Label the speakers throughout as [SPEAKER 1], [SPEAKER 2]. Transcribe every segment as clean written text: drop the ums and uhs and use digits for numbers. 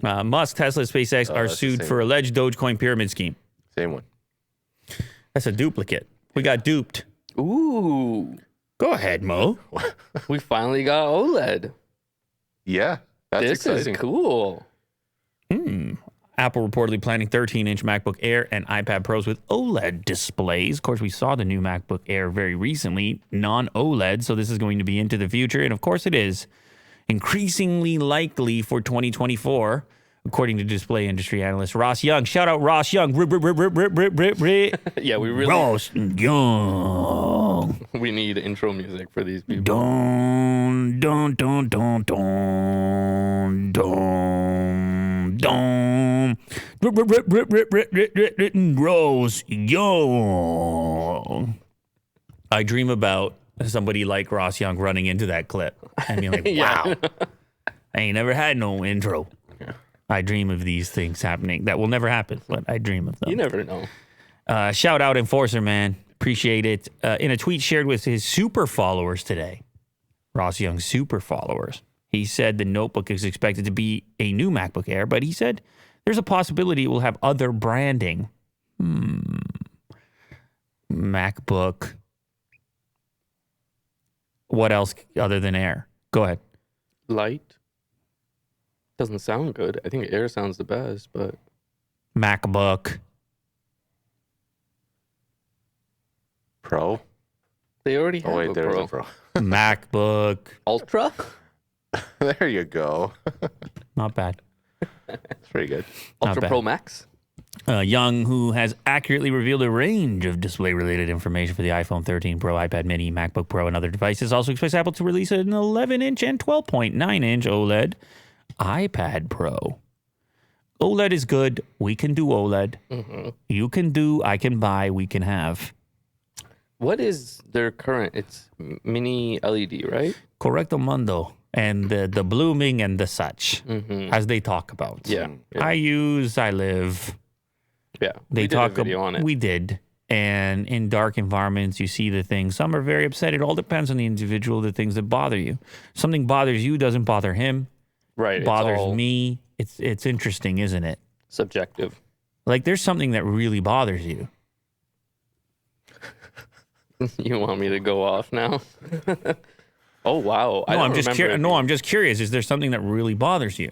[SPEAKER 1] Musk, Tesla, SpaceX are sued for alleged Dogecoin pyramid scheme.
[SPEAKER 2] Same one.
[SPEAKER 1] That's a duplicate. We got duped.
[SPEAKER 3] Ooh.
[SPEAKER 1] Go ahead, Mo.
[SPEAKER 3] We finally got OLED.
[SPEAKER 2] Yeah, that's exciting.
[SPEAKER 3] This is cool.
[SPEAKER 1] Apple reportedly planning 13-inch MacBook Air and iPad Pros with OLED displays. Of course, we saw the new MacBook Air very recently, non-OLED, so this is going to be into the future. And of course it is increasingly likely for 2024, according to display industry analyst Ross Young. Shout out Ross Young.
[SPEAKER 3] Yeah, we really...
[SPEAKER 1] Ross Young.
[SPEAKER 3] We need intro music for these people.
[SPEAKER 1] Dun, dun, dun, dun, dun, dun, dun. Ross Young. I dream about somebody like Ross Young running into that clip and being like, wow, I ain't never had no intro. I dream of these things happening. That will never happen, but I dream of them.
[SPEAKER 3] You never know.
[SPEAKER 1] Shout out Enforcer, man. Appreciate it. In a tweet shared with his super followers today, Ross Young's super followers, he said the notebook is expected to be a new MacBook Air, but he said there's a possibility it will have other branding. MacBook. What else other than Air? Go ahead.
[SPEAKER 3] Light. Doesn't sound good. I think Air sounds the best, but...
[SPEAKER 1] MacBook.
[SPEAKER 2] Pro?
[SPEAKER 3] They already have a
[SPEAKER 2] there's
[SPEAKER 3] Pro.
[SPEAKER 2] a Pro.
[SPEAKER 1] MacBook.
[SPEAKER 3] Ultra?
[SPEAKER 2] There you go.
[SPEAKER 1] Not bad.
[SPEAKER 2] It's pretty good.
[SPEAKER 3] Ultra
[SPEAKER 1] bad.
[SPEAKER 3] Pro Max?
[SPEAKER 1] Young, who has accurately revealed a range of display-related information for the iPhone 13 Pro, iPad mini, MacBook Pro, and other devices, also expects Apple to release an 11-inch and 12.9-inch OLED iPad Pro. OLED is good. We can do OLED.
[SPEAKER 3] Mm-hmm.
[SPEAKER 1] You can do, I can buy, we can have.
[SPEAKER 3] What is their current? It's mini LED, right?
[SPEAKER 1] Correcto mundo. And the blooming and the such, as they talk about.
[SPEAKER 3] Yeah.
[SPEAKER 1] I live.
[SPEAKER 3] Yeah.
[SPEAKER 1] They
[SPEAKER 3] we did
[SPEAKER 1] talk
[SPEAKER 3] a video on it.
[SPEAKER 1] We did. And in dark environments, you see the things. Some are very upset. It all depends on the individual, the things that bother you. Something bothers you doesn't bother him.
[SPEAKER 3] Right.
[SPEAKER 1] Bothers me. It's interesting, isn't it?
[SPEAKER 3] Subjective.
[SPEAKER 1] Like there's something that really bothers you.
[SPEAKER 3] You want me to go off now? Oh, wow.
[SPEAKER 1] I'm just curious. Is there something that really bothers you?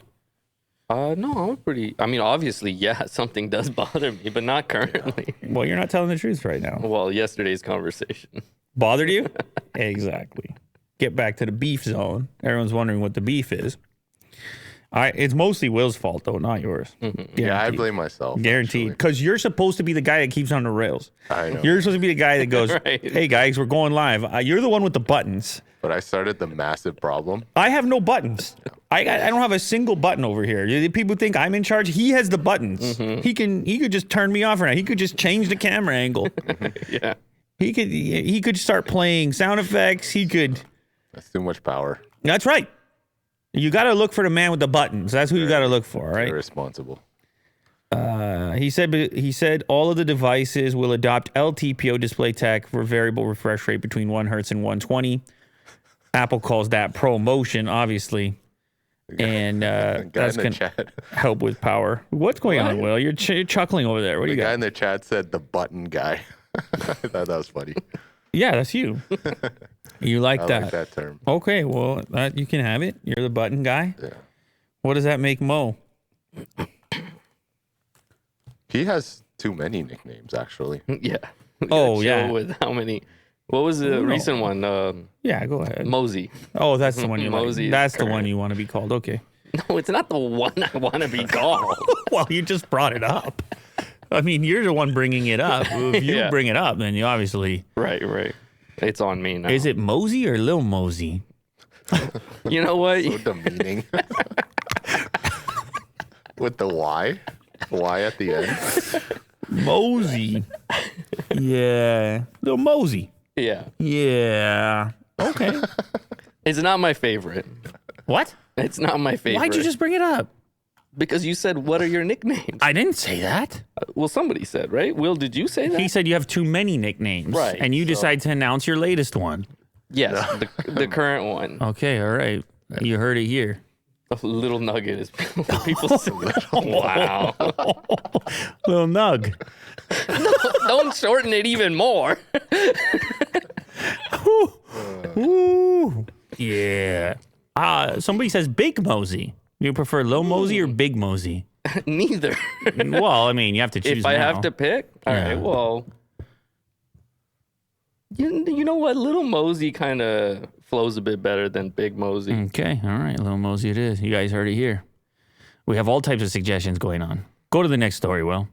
[SPEAKER 3] No, obviously, yeah, something does bother me, but not currently.
[SPEAKER 1] Well, you're not telling the truth right now.
[SPEAKER 3] Well, yesterday's conversation.
[SPEAKER 1] Bothered you? Exactly. Get back to the beef zone. Everyone's wondering what the beef is. It's mostly Will's fault, though, not yours.
[SPEAKER 3] Mm-hmm.
[SPEAKER 2] Yeah, I blame myself.
[SPEAKER 1] Guaranteed. Because you're supposed to be the guy that keeps on the rails.
[SPEAKER 2] I know.
[SPEAKER 1] You're supposed to be the guy that goes,
[SPEAKER 3] Right.
[SPEAKER 1] Hey, guys, we're going live. You're the one with the buttons.
[SPEAKER 2] But I started the massive problem.
[SPEAKER 1] I have no buttons. I don't have a single button over here. People think I'm in charge. He has the buttons.
[SPEAKER 3] Mm-hmm.
[SPEAKER 1] He could just turn me off right now. He could just change the camera angle.
[SPEAKER 3] Yeah.
[SPEAKER 1] He could start playing sound effects. He could.
[SPEAKER 2] That's too much power.
[SPEAKER 1] That's right. You got to look for the man with the buttons. That's who you got to look for, right?
[SPEAKER 2] Irresponsible.
[SPEAKER 1] He said all of the devices will adopt LTPO display tech for variable refresh rate between 1 Hz and 120. Apple calls that ProMotion, obviously. And that's going to help with power. What's going on, Will? You're chuckling over there. What do you got?
[SPEAKER 2] The guy in the chat said the button guy. I thought that was funny.
[SPEAKER 1] Yeah, that's you. You like
[SPEAKER 2] I
[SPEAKER 1] that.
[SPEAKER 2] like that term.
[SPEAKER 1] Okay, well, you can have it. You're the button guy.
[SPEAKER 2] Yeah.
[SPEAKER 1] What does that make Mo?
[SPEAKER 2] He has too many nicknames, actually.
[SPEAKER 3] Yeah.
[SPEAKER 1] Oh, yeah.
[SPEAKER 3] With how many? What was the recent one?
[SPEAKER 1] Yeah, go ahead.
[SPEAKER 3] Mosey.
[SPEAKER 1] Oh, that's the one you like.
[SPEAKER 3] Mosey is
[SPEAKER 1] That's the
[SPEAKER 3] current.
[SPEAKER 1] one you want to be called. Okay.
[SPEAKER 3] No, it's not the one I want to be called.
[SPEAKER 1] Well, you just brought it up. I mean, you're the one bringing it up. If you
[SPEAKER 3] Yeah.
[SPEAKER 1] bring it up, then you obviously...
[SPEAKER 3] Right. It's on me now.
[SPEAKER 1] Is it Mosey or Lil Mosey?
[SPEAKER 3] You know what?
[SPEAKER 2] So demeaning. With the Y. Y at the end.
[SPEAKER 1] Mosey. Yeah. Lil Mosey.
[SPEAKER 3] Yeah.
[SPEAKER 1] Yeah. Okay.
[SPEAKER 3] It's not my favorite.
[SPEAKER 1] What?
[SPEAKER 3] It's not my favorite.
[SPEAKER 1] Why'd you just bring it up?
[SPEAKER 3] Because you said, what are your nicknames?
[SPEAKER 1] I didn't say that.
[SPEAKER 3] Well, somebody said, right? Will, did you say that?
[SPEAKER 1] He said you have too many nicknames.
[SPEAKER 3] Right,
[SPEAKER 1] And you
[SPEAKER 3] so-
[SPEAKER 1] decide to announce your latest one.
[SPEAKER 3] Yes, the current one.
[SPEAKER 1] Okay, all right. You heard it here.
[SPEAKER 3] A little nugget is people say. Wow.
[SPEAKER 1] Little nug.
[SPEAKER 3] Don't shorten it even more.
[SPEAKER 1] Ooh. Yeah. Somebody says Big Mosey. You prefer Lil Mosey or Big Mosey?
[SPEAKER 3] Neither.
[SPEAKER 1] Well, I mean, you have to choose.
[SPEAKER 3] If I have to pick, all right. Well, you know what? Little Mosey kind of flows a bit better than Big Mosey.
[SPEAKER 1] Okay, all right, Lil Mosey it is. You guys heard it here. We have all types of suggestions going on. Go to the next story, Will.